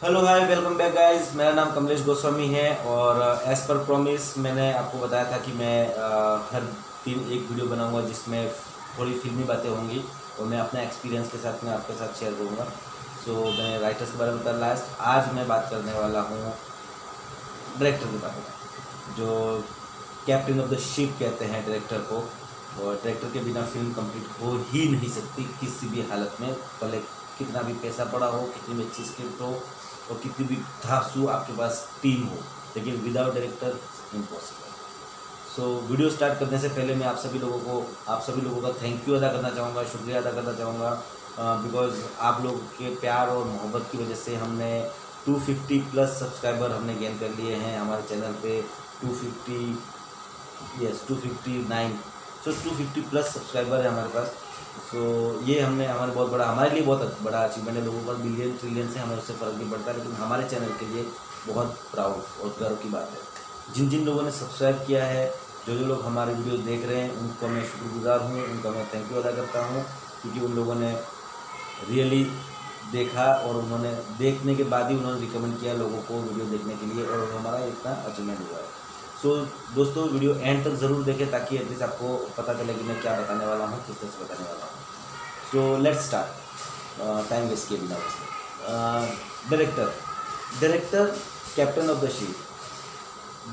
Hello hi welcome back guys. मेरा नाम कमलेश गोस्वामी है और एज़ पर प्रॉमिस मैंने आपको बताया था कि मैं हर दिन एक वीडियो बनाऊंगा जिसमें थोड़ी फिल्मी बातें होंगी और मैं अपना एक्सपीरियंस के साथ में आपके साथ शेयर करूंगा। मैंने राइटर्स के बारे में बताया लास्ट। आज मैं बात करने वाला हूँ डायरेक्टर के बारे में, जो कैप्टन ऑफ द शिप कहते हैं डायरेक्टर को। और डायरेक्टर के बिना फिल्म कंप्लीट हो ही नहीं सकती किसी भी हालत में, भले कितना भी पैसा पड़ा हो, कितनी भी अच्छी स्क्रिप्ट हो और कितनी भी धांसू आपके पास टीम हो, लेकिन without director impossible. Video start करने से पहले मैं आप सभी लोगों का थैंक यू अदा करना चाहूँगा, शुक्रिया अदा करना चाहूँगा, बिकॉज़ आप लोग के प्यार और मोहब्बत की वजह से हमने 250 प्लस सब्सक्राइबर हमने गेन कर लिए हैं हमारे चैनल पे। 259, 250 प्लस सब्सक्राइबर है हमारे पास। ये हमारे लिए बहुत बड़ा अचीवमेंट है। लोगों का बिलियन ट्रिलियन से हमें उससे फ़र्क नहीं पड़ता, लेकिन हमारे चैनल के लिए बहुत प्राउड और गर्व की बात है। जिन जिन लोगों ने सब्सक्राइब किया है, जो लोग हमारे वीडियोस देख रहे हैं, उनको मैं शुक्रगुजार हूँ, उनका मैं थैंक यू अदा करता हूँ, क्योंकि उन लोगों ने रियली देखा और उन्होंने देखने के बाद ही उन्होंने रिकमेंड किया लोगों को वीडियो देखने के लिए, और हमारा इतना अचीवमेंट हुआ है। दोस्तों, वीडियो एंड तक ज़रूर देखें ताकि एटलीस्ट आपको पता चले कि मैं क्या बताने वाला हूँ, किस तरह से बताने वाला हूँ। लेट्स स्टार्ट, टाइम वेस्ट किए बिना उसमें। Director captain of the ship.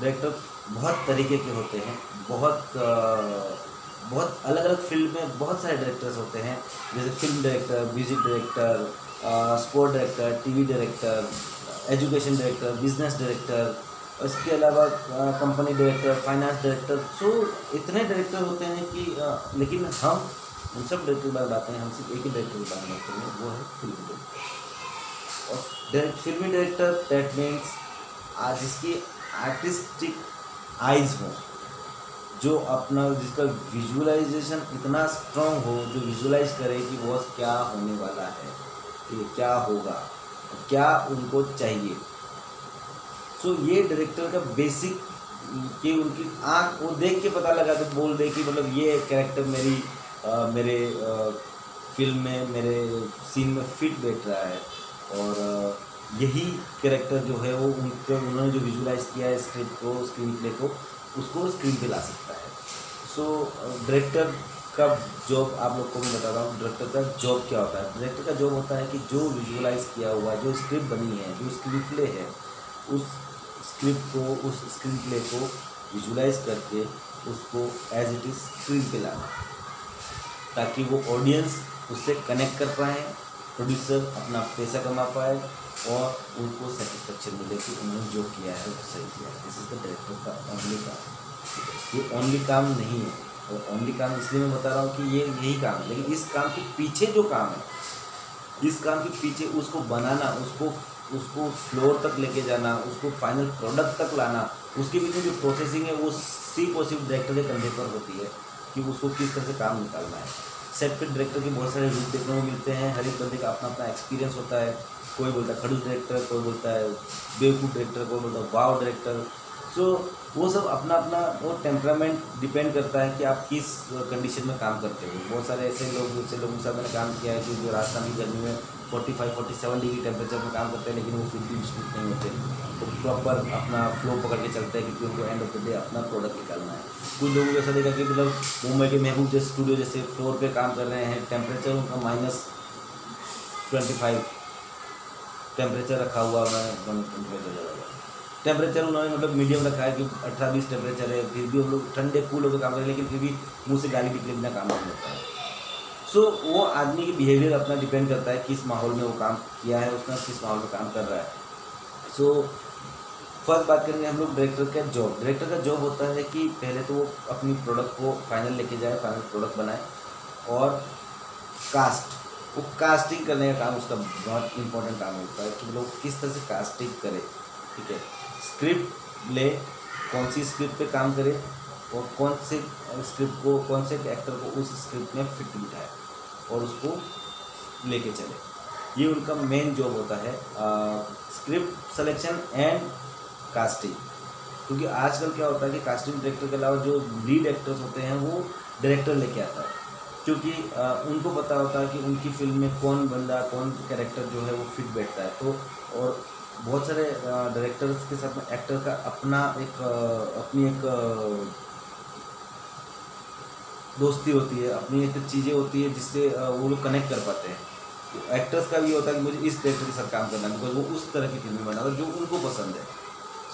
Director बहुत तरीके के होते हैं, बहुत अलग अलग फील्ड में बहुत सारे डायरेक्टर्स होते हैं, जैसे film director, music director, sport director, TV director, education director, business director, इसके अलावा कंपनी डायरेक्टर, फाइनेंस डायरेक्टर। इतने डायरेक्टर होते हैं कि लेकिन हम उन सब डायरेक्टर के बारे में बात नहीं, हम सिर्फ एक ही डायरेक्टर के बारे में बात करेंगे, वो है फिल्म डायरेक्टर। और फिल्मी डायरेक्टर दैट मीन्स जिसकी आर्टिस्टिक आइज हो, जिसका विजुअलाइजेशन इतना स्ट्रॉन्ग हो, जो विजुअलाइज करे कि वो क्या होने वाला है, ये क्या होगा, क्या उनको चाहिए। ये डायरेक्टर का बेसिक कि उनकी आँख वो देख के पता लगा तो बोल दे कि मतलब ये कैरेक्टर मेरे फिल्म में, मेरे सीन में फिट बैठ रहा है, और यही कैरेक्टर जो है वो उन्होंने जो विजुअलाइज किया है स्क्रिप्ट को, स्क्रीन प्ले को, उसको स्क्रीन पे ला सकता है। डायरेक्टर का जॉब आप लोग को मैं बता रहा हूँ। डायरेक्टर का जॉब क्या होता है? डायरेक्टर का जॉब होता है कि जो विजुअलाइज किया हुआ, जो स्क्रिप्ट बनी है, जो स्क्रीन प्ले है, उस स्क्रिप्ट को, उस स्क्रीन प्ले को विजुअलाइज करके उसको एज इट इज़ स्क्रीन पे लाना, ताकि वो ऑडियंस उससे कनेक्ट कर पाए, प्रोड्यूसर अपना पैसा कमा पाए और उनको सेटिस्फेक्शन मिले कि उन्होंने जो किया है वो सही किया है। दिस इज़ द डायरेक्टर का ओनली काम। ये ओनली काम नहीं है, और ओनली काम इसलिए मैं बता रहा हूँ कि ये यही काम है, लेकिन इस काम के पीछे जो काम है, इस काम के पीछे उसको बनाना, उसको फ्लोर तक लेके जाना, उसको फाइनल प्रोडक्ट तक लाना, उसके बीच में जो प्रोसेसिंग है वो सिर्फ और सिर्फ डायरेक्टर के कंधे पर होती है कि उसको किस तरह से काम निकालना है। सेट पे डायरेक्टर के बहुत सारे रूप देखने को मिलते हैं। हर एक बंदे का अपना अपना एक्सपीरियंस होता है। कोई बोलता है खड़ूस डायरेक्टर, कोई बोलता है बेवकूफ़ डायरेक्टर, कोई बोलता है वाव डायरेक्टर। वो सब अपना अपना वो टेम्परामेंट डिपेंड करता है कि आप किस कंडीशन में काम करते हो। बहुत सारे ऐसे लोगों के साथ मैंने काम किया है कि जो राजस्थान की गर्मी में 45-47 डिग्री टेम्परेचर में काम करते हैं, लेकिन वो फिर भी स्ट्रिक्ट नहीं होते, तो प्रॉपर अपना फ्लो पकड़ के चलते हैं, क्योंकि उनको एंड ऑफ द डे अपना प्रोडक्ट निकालना है। कुछ लोगों को ऐसा देखा कि मतलब मुंबई के महबूब जैसे स्टूडियो जैसे फ्लोर पे काम कर रहे हैं, टेम्परेचर उनका -25 टेम्परेचर रखा हुआ, टेम्परेचर उन्होंने मतलब मीडियम रखा है कि 18-20 टेम्परेचर है, फिर भी हम लोग ठंडे कूल होकर काम करें, लेकिन फिर भी मुंह से गाली निकले बिना काम नहीं होता है। वो आदमी की बिहेवियर अपना डिपेंड करता है किस माहौल में वो काम किया है, उसने किस माहौल में काम कर रहा है। फर्स्ट बात करेंगे हम लोग डायरेक्टर का जॉब। डायरेक्टर का जॉब होता है कि पहले तो वो अपनी प्रोडक्ट को फाइनल लेके जाए, फाइनल प्रोडक्ट बनाए, और वो कास्टिंग करने का काम उसका बहुत इंपॉर्टेंट काम होता है कि लोग किस तरह से कास्टिंग करें। ठीक है, स्क्रिप्ट ले, कौन सी स्क्रिप्ट पे काम करे और कौन से एक्टर को उस स्क्रिप्ट में फिट बिठाए और उसको लेके चले। ये उनका मेन जॉब होता है, स्क्रिप्ट सिलेक्शन एंड कास्टिंग। क्योंकि आजकल क्या होता है कि कास्टिंग डायरेक्टर के अलावा जो लीड एक्टर्स होते हैं वो डायरेक्टर लेके आता है, क्योंकि उनको पता होता है कि उनकी फिल्म में कौन बंदा, कौन कैरेक्टर जो है वो फिट बैठता है। और बहुत सारे डायरेक्टर्स के साथ में एक्टर का अपना एक अपनी एक दोस्ती होती है, अपनी एक चीज़ें होती है जिससे वो लोग कनेक्ट कर पाते हैं। तो एक्टर्स का भी होता है कि मुझे इस डायरेक्टर के साथ काम करना है, बिकॉज वो उस तरह की फिल्में बनाता है जो उनको पसंद है।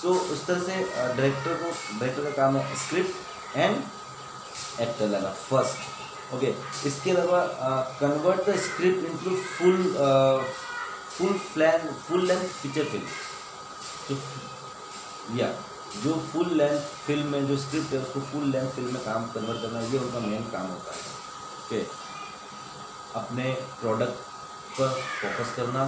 सो उस तरह से डायरेक्टर का काम है स्क्रिप्ट एंड एक्टर लगा फर्स्ट। ओके, इसके अलावा convert the script into full length feature film. जो या जो फुल लेंथ फिल्म में जो स्क्रिप्ट है उसको फुल लेंथ फिल्म में काम कन्वर्ट करना, ये उनका मेन काम होता है। ओके, अपने प्रोडक्ट पर फोकस करना,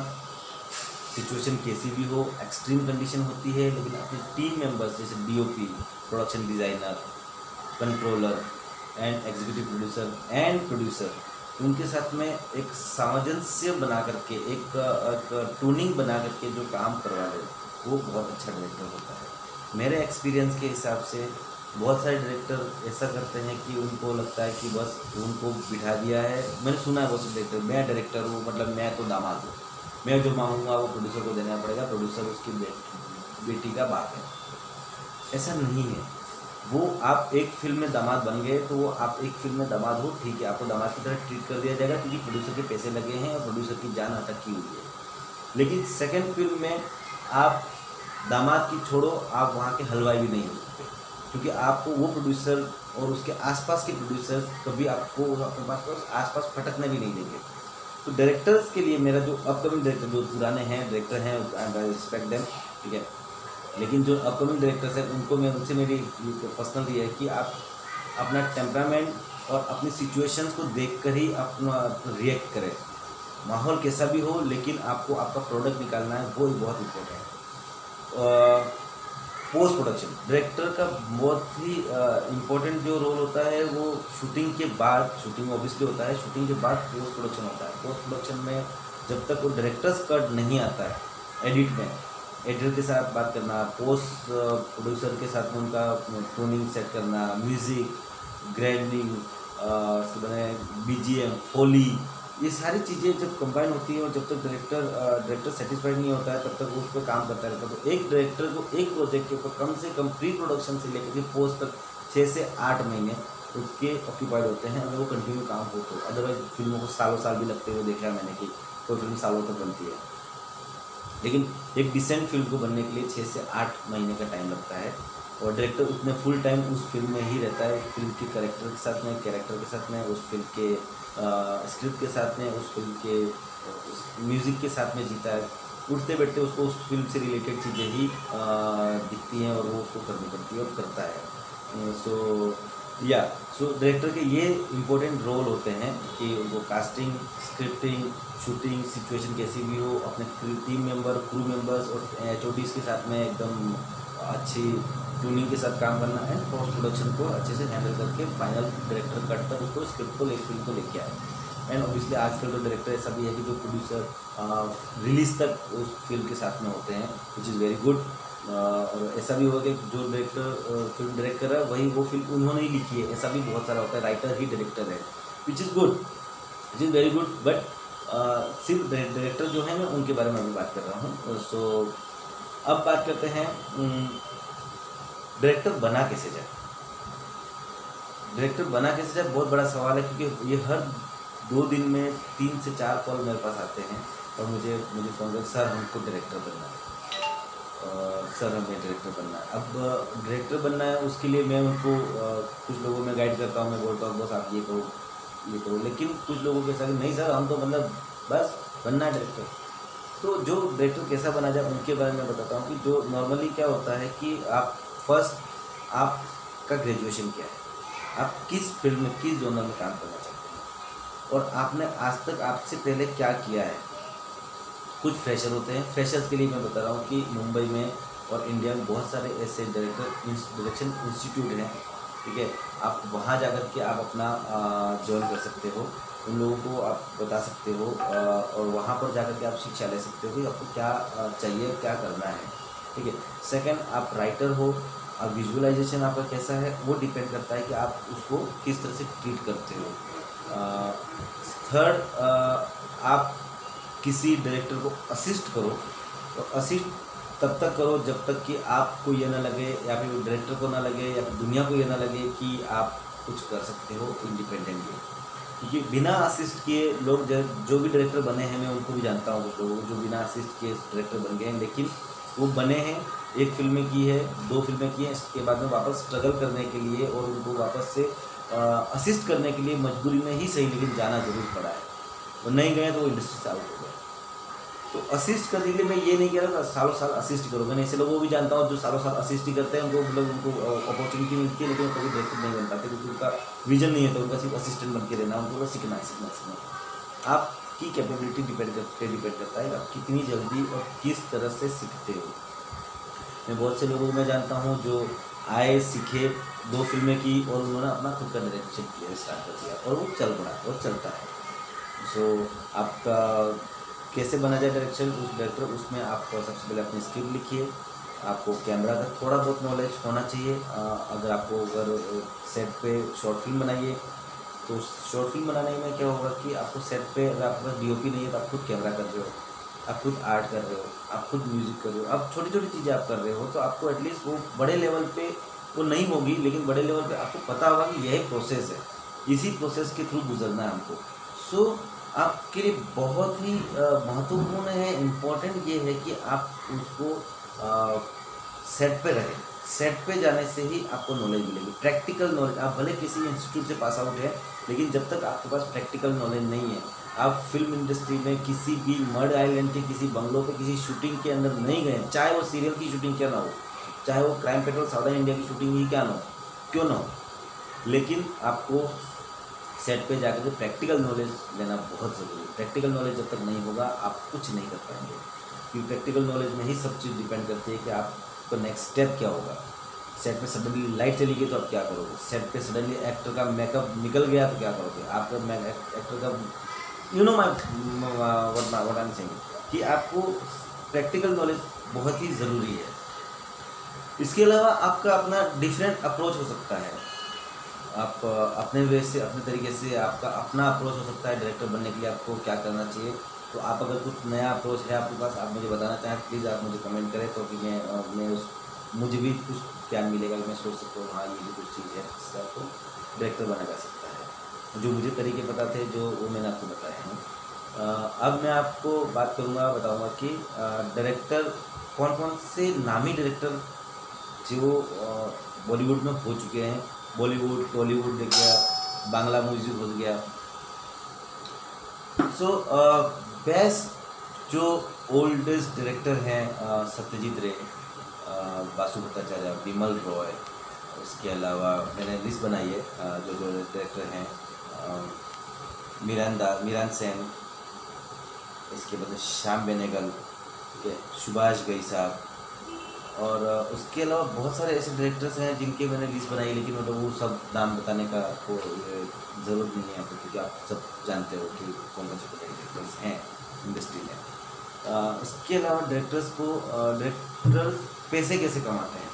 सिचुएशन कैसी भी हो, एक्सट्रीम कंडीशन होती है, लेकिन अपने टीम मेंबर्स जैसे DOP, production designer, controller and executive producer उनके साथ में एक सामंजस्य बना करके एक ट्यूनिंग बना करके जो काम करवा दे, वो बहुत अच्छा डायरेक्टर होता है। मेरे एक्सपीरियंस के हिसाब से बहुत सारे डायरेक्टर ऐसा करते हैं कि उनको लगता है कि बस उनको बिठा दिया है। मैंने सुना है बहुत से डायरेक्टर, मैं डायरेक्टर हूँ मतलब मैं तो दामाद हूँ, मैं जो मांगूंगा वो प्रोड्यूसर को देना पड़ेगा, प्रोड्यूसर उसकी बेटी का बाप है। ऐसा नहीं है। वो आप एक फिल्म में दामाद बन गए तो वो आप एक फिल्म में दामाद हो, ठीक है, आपको दामाद की तरह ट्रीट कर दिया जाएगा क्योंकि प्रोड्यूसर के पैसे लगे हैं और प्रोड्यूसर की जान अटकी हुई है। लेकिन सेकेंड फिल्म में आप दामाद की छोड़ो, आप वहाँ के हलवाई भी नहीं हो सकते, क्योंकि आपको वो प्रोड्यूसर और उसके आसपास के प्रोड्यूसर कभी आपको अपने आसपास फटकने भी नहीं देंगे। तो डायरेक्टर्स के लिए मेरा जो अपकमिंग डायरेक्टर जो पुराने हैं डायरेक्टर हैं, आई रिस्पेक्ट देम, ठीक है, लेकिन जो अपकमिंग डायरेक्टर्स हैं उनको मैं उनसे मेरी पर्सनल ये है कि आप अपना टेम्परामेंट और अपनी सिचुएशंस को देखकर ही अपना रिएक्ट करें। माहौल कैसा भी हो, लेकिन आपको आपका प्रोडक्ट निकालना है, वो ही बहुत इम्पोर्टेंट है। पोस्ट प्रोडक्शन डायरेक्टर का बहुत ही इम्पोर्टेंट जो रोल होता है वो शूटिंग के बाद, शूटिंग ऑब्वियसली होता है, शूटिंग के बाद पोस्ट प्रोडक्शन होता है। पोस्ट प्रोडक्शन में जब तक वो डायरेक्टर्स कट नहीं आता है एडिट में, एडिटर के साथ बात करना, पोस्ट प्रोड्यूसर के साथ में उनका टोनिंग सेट करना, म्यूज़िक, ग्रैंडिंग, उसके बाद BGM, फोली, ये सारी चीज़ें जब कंबाइन होती हैं और जब तक डायरेक्टर सेटिस्फाइड नहीं होता है तब तक वो उस पर काम करता रहता है। तो एक डायरेक्टर को एक प्रोजेक्ट के ऊपर कम से कम प्री प्रोडक्शन से लेकर के पोस्ट तक 6 से 8 महीने उसके ऑक्यूपाइड होते हैं, अगर वो कंटिन्यू काम हो तो। अदरवाइज फिल्मों को सालों साल भी लगते हुए देखा है मैंने कि कोई फिल्म सालों तक बनती है, लेकिन एक डिसेंट फिल्म को बनने के लिए 6 से 8 महीने का टाइम लगता है। और डायरेक्टर उतने फुल टाइम उस फिल्म में ही रहता है, फिल्म के कैरेक्टर के साथ में, उस फिल्म के स्क्रिप्ट के साथ में, उस फिल्म के म्यूज़िक के साथ में जीता है। उठते बैठते उसको उस फिल्म से रिलेटेड चीज़ें ही दिखती हैं और वो उसको करनी पड़ती है और करता है। सो डायरेक्टर के ये इम्पोर्टेंट रोल होते हैं कि उनको कास्टिंग, स्क्रिप्टिंग, शूटिंग, सिचुएशन कैसी भी हो, अपने टीम मेंबर, क्रू मेंबर्स और HODs के साथ में एकदम अच्छी ट्यूनिंग के साथ काम करना एंड पोस्ट प्रोडक्शन को अच्छे से हैंडल करके फाइनल डायरेक्टर कट तक उसको स्क्रिप्ट को फिल्म को लेके आए। एंड ऑब्वियसली आजकल तो डायरेक्टर ऐसा भी है कि जो प्रोड्यूसर रिलीज तक उस फिल्म के साथ में होते हैं, विच इज़ वेरी गुड। और ऐसा भी होगा कि जो डायरेक्टर फिल्म डायरेक्ट कर रहा है वही वो फिल्म उन्होंने ही लिखी है, ऐसा भी बहुत सारा होता है, राइटर ही डायरेक्टर है, which is good, which is very good. But सिर्फ डायरेक्टर जो है मैं उनके बारे में अभी बात कर रहा हूँ। सो अब बात करते हैं डायरेक्टर बना कैसे जाए। डायरेक्टर बना कैसे जाए बहुत बड़ा सवाल है, क्योंकि ये हर 2 दिन में 3 से 4 कॉल मेरे पास आते हैं और मुझे फ़ोन कर, सर हमको डायरेक्टर बनना है, सर हमें डायरेक्टर बनना है। अब डायरेक्टर बनना है उसके लिए मैं उनको कुछ लोगों में गाइड करता हूँ, मैं बोलता हूँ बस आप ये करो, लेकिन कुछ लोगों के साथ नहीं सर हम तो मतलब बस बनना है डायरेक्टर। तो जो डायरेक्टर कैसा बना जाए उनके बारे में बताता हूँ कि जो नॉर्मली क्या होता है कि आप फर्स्ट आपका ग्रेजुएशन क्या है, आप किस फील्ड में, किस जोनर में काम करना चाहते हैं और आपने आज तक आपसे पहले क्या किया है। कुछ फ्रेशर होते हैं, फ्रेशर्स के लिए मैं बता रहा हूँ कि मुंबई में और इंडिया में बहुत सारे ऐसे डायरेक्शन इंस्टीट्यूट हैं, ठीक है, आप वहाँ जाकर के आप अपना ज्वाइन कर सकते हो, उन लोगों को आप बता सकते हो और वहाँ पर जाकर के आप शिक्षा ले सकते हो कि आपको क्या चाहिए, क्या करना है, ठीक है। सेकंड, आप राइटर हो, अब विजुअलाइजेशन आपका कैसा है वो डिपेंड करता है कि आप उसको किस तरह से ट्रीट करते हो। थर्ड, आप किसी डायरेक्टर को असिस्ट करो, और तब तक करो जब तक कि आपको ये ना लगे या फिर डायरेक्टर को ना लगे या फिर दुनिया को ये ना लगे कि आप कुछ कर सकते हो इंडिपेंडेंटली। क्योंकि बिना असिस्ट किए लोग जो भी डायरेक्टर बने हैं, मैं उनको भी जानता हूँ कुछ लोगों जो बिना असिस्ट किए डायरेक्टर बन गए हैं, लेकिन वो बने हैं, एक फिल्में की है, 2 फिल्में की हैं, इसके बाद में वापस स्ट्रगल करने के लिए और उनको वापस से असिस्ट करने के लिए मजबूरी में ही सही लेकिन जाना ज़रूर पड़ा है। वो नहीं गए तो वो इंडस्ट्री से आउट हो गए। तो असिस्ट करने के लिए मैं ये नहीं कह रहा था सालों साल असिस्ट करो, मैंने ऐसे लोगों को भी जानता हूँ जो सालों साल असिस्ट ही करते हैं, उनको मतलब उनको अपॉर्चुनिटी मिलती है लेकिन कभी डायरेक्टर नहीं बन पाते क्योंकि उनका विजन नहीं है, तो उनका सिर्फ असिस्टेंट बन के रहना, उनको बस सीखना सीखना। आपकी कैपेबिलिटी डिपेंड करता है आप कितनी जल्दी और किस तरह से सीखते हो। मैं बहुत से लोगों को मैं जानता हूँ जो आए, सीखे, 2 फिल्में की और उन्होंने अपना खुद का डायरेक्शन किया, स्टार्ट कर दिया और वो चल पड़ा और चलता है। सो आपका कैसे बना जाए डायरेक्शन, उस डायरेक्टर, उसमें आप सबसे पहले अपनी स्क्रिप्ट लिखिए। आपको कैमरा का थोड़ा बहुत नॉलेज होना चाहिए। अगर सेट पे शॉर्ट फिल्म बनाइए तो शॉर्ट फिल्म बनाने में क्या होगा कि आपको सेट पे अगर आपके पास DOP नहीं है तो आप खुद कैमरा कर रहे हो, आप खुद आर्ट कर रहे हो, आप खुद म्यूज़िक कर रहे हो, आप छोटी छोटी चीज़ें आप कर रहे हो, तो आपको एटलीस्ट वो बड़े लेवल पे वो नहीं होगी लेकिन बड़े लेवल पे आपको पता होगा कि यही प्रोसेस है, इसी प्रोसेस के थ्रू गुजरना है हमको। सो आपके लिए बहुत ही महत्वपूर्ण है, इम्पोर्टेंट ये है कि आप उसको सेट पे रहें। सेट पे जाने से ही आपको नॉलेज मिलेगी, प्रैक्टिकल नॉलेज। आप भले किसी इंस्टीट्यूट से पास आउट है लेकिन जब तक आपके पास प्रैक्टिकल नॉलेज नहीं है, आप फिल्म इंडस्ट्री में किसी भी मर्ड आइलैंड के किसी बंगलों पे किसी शूटिंग के अंदर नहीं गए, चाहे वो सीरियल की शूटिंग क्या ना हो, चाहे वो क्राइम पेट्रोल साउथ इंडिया की शूटिंग ही क्या ना हो, क्यों ना हो, लेकिन आपको सेट पे जाकर के प्रैक्टिकल नॉलेज लेना बहुत ज़रूरी है। प्रैक्टिकल नॉलेज जब तक नहीं होगा आप कुछ नहीं कर पाएंगे, क्योंकि प्रैक्टिकल नॉलेज में ही सब चीज़ डिपेंड करती है कि आपका नेक्स्ट स्टेप क्या होगा। सेट पे सडनली लाइट चली गई तो आप क्या करोगे, सेट पे सडनली एक्टर का मेकअप निकल गया तो क्या करोगे, आपका एक्टर का व्हाट आई एम सेइंग कि आपको प्रैक्टिकल नॉलेज बहुत ही ज़रूरी है। इसके अलावा आपका अपना डिफरेंट अप्रोच हो सकता है, आप अपने वे से, अपने तरीके से आपका अपना अप्रोच हो सकता है डायरेक्टर बनने के लिए आपको क्या करना चाहिए। तो आप अगर कुछ नया अप्रोच है आपके पास, आप मुझे बताना चाहें प्लीज़ आप मुझे कमेंट करें, तो कि मैं मुझे भी कुछ ज्ञान मिलेगा कि मैं सोच सकता हूँ हाँ ये भी कुछ चीज़ है जिससे आपको डायरेक्टर बना जा सकता है। जो मुझे तरीके पता थे जो वो मैंने आपको बताए हैं। अब मैं आपको बात करूँगा, बताऊँगा कि डायरेक्टर कौन कौन से नामी डायरेक्टर जो बॉलीवुड में हो चुके हैं। बॉलीवुड, टॉलीवुड देख गया, बांग्ला म्यूजिक हो गया। सो बेस्ट जो ओल्डेस्ट डायरेक्टर हैं सत्यजीत रे, बासु भट्टाचार्य, विमल रॉय, इसके अलावा मैंने लिस्ट बनाई है जो जो डायरेक्टर हैं, मीरान सेन, इसके बाद श्याम बेनेगल, ठीक है, सुभाष घई साहब, और उसके अलावा बहुत सारे ऐसे डायरेक्टर्स हैं जिनके मैंने लिस्ट बनाई, लेकिन मतलब वो सब नाम बताने का आपको ज़रूरत नहीं है आपको, क्योंकि आप सब जानते हो कि कौन कौन से डायरेक्टर्स हैं इंडस्ट्री में। इसके अलावा डायरेक्टर्स पैसे कैसे कमाते हैं,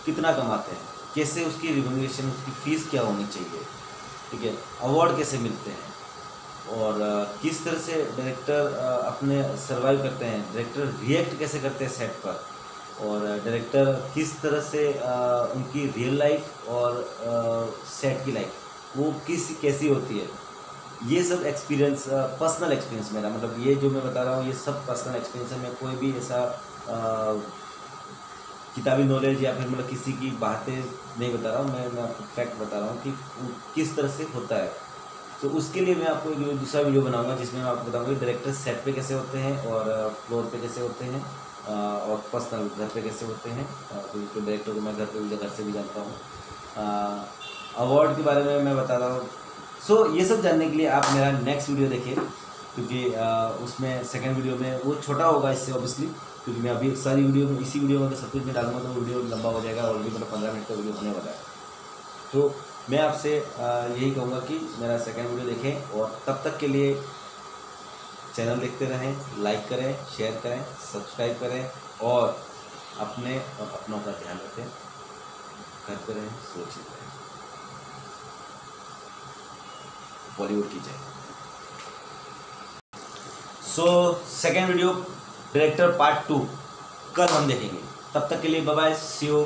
कितना कमाते हैं, कैसे उसकी रिम्यूनरेशन, उसकी फ़ीस क्या होनी चाहिए, ठीक है, अवार्ड कैसे मिलते हैं, और किस तरह से डायरेक्टर अपने सर्वाइव करते हैं, डायरेक्टर रिएक्ट कैसे करते हैं सेट पर, और डायरेक्टर किस तरह से उनकी रियल लाइफ और सेट की लाइफ वो कैसी होती है। ये सब एक्सपीरियंस, पर्सनल एक्सपीरियंस मेरा, मतलब ये जो मैं बता रहा हूँ ये सब पर्सनल एक्सपीरियंस है। मैं कोई भी ऐसा किताबी नॉलेज या फिर मतलब किसी की बातें नहीं बता रहा हूँ, मैं आपको फैक्ट बता रहा हूँ कि किस तरह से होता है। तो उसके लिए मैं आपको एक दूसरा वीडियो बनाऊंगा जिसमें मैं आपको बताऊंगा डायरेक्टर सेट पे कैसे होते हैं और फ्लोर पे कैसे होते हैं और पर्सनल घर पे कैसे होते हैं। तो डायरेक्टर को मैं घर से भी जानता हूँ। अवार्ड के बारे में मैं बता रहा हूँ। सो ये सब जानने के लिए आप मेरा नेक्स्ट वीडियो देखिए, क्योंकि उसमें सेकेंड वीडियो में वो छोटा होगा इससे ऑब्वियसली, क्योंकि मैं अभी सारी वीडियो में इसी वीडियो में सब कुछ में डालूंगा तो वीडियो लंबा हो जाएगा, ऑलरेडी मतलब 15 मिनट का वीडियो होने वाला है। तो मैं आपसे यही कहूँगा कि मेरा सेकंड वीडियो देखें, और तब तक के लिए चैनल देखते रहें, लाइक करें, शेयर करें, सब्सक्राइब करें, और अपने और अपनों का ध्यान रखें। घर पे रहें, सुरक्षित रहें। बॉलीवुड की जय। So second video director part 2 कल हम देखेंगे। तब तक के लिए बाय बाय, सी यू।